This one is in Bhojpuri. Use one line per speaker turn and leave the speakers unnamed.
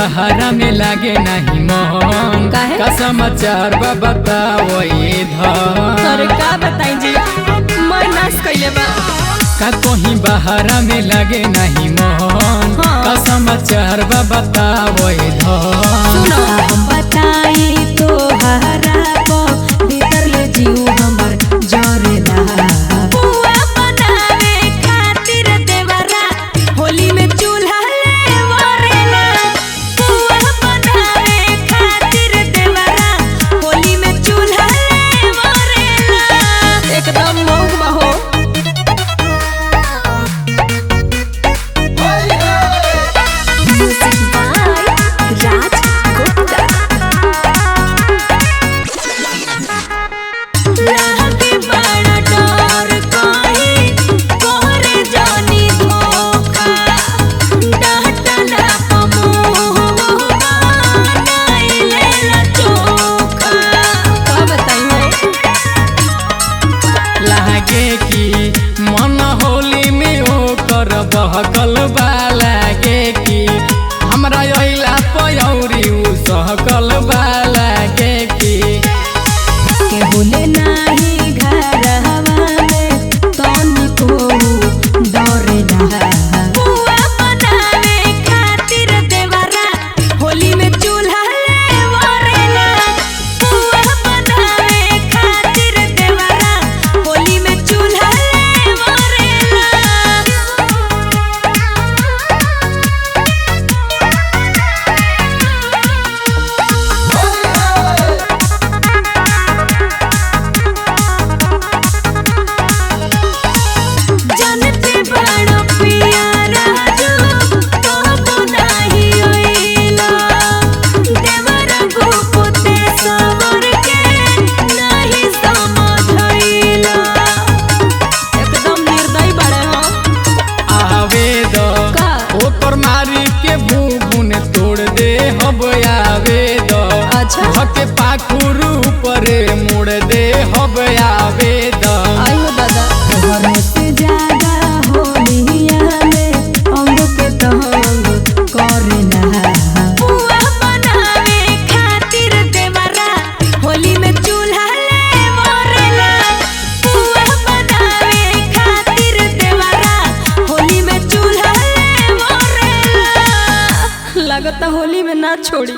बहारा में लागे नहीं मन का समाचार बा बताओ इधर।
अरे का बताई जी मैं नाश कइले बा
का कहीं बहारा में लागे नहीं मन का समाचार बा बताओ इधर।
सुनो हम बताई तो हरा को भीतर ले जीव हमर जरेला बुआ बनावे खातिर देवरा होली में चूल्हा ले वरेला बुआ बनावे खातिर देवरा होली में चूल्हा ले वरेला एकदम मौग बहो।
मन होली में ओकर बहकल बा लागे कि हमरा अइला पयौरी उ सहकल बा लागे कि
केहुले नाही घर हवा में तनिको डरेला बुआ बनावे खातिर देवरा होली में चूल्हा ले वरेला बुआ बनावे खातिर देवरा होली में चूल्हा ले वरेला। जानते बड़ा प्यारा जो तो नाही होइला देवरा गोपते सवर के नाही समझइला एकदम निर्दयी बड़े हो।
आवे द ओकर मारी के भून तोड़ दे हब आवे द
अच्छा
हके पाखुर ऊपर मुड़ दे हब आवे द।
आयो दादा तोहर से ज्यादा होलिया में अंग के तंग करेला बुआ बनावे खातिर देवरा होली में चूल्हा ले वरेला बुआ बनावे खातिर देवरा होली में चूल्हा ले वरेला लगता होली में ना छोड़ी।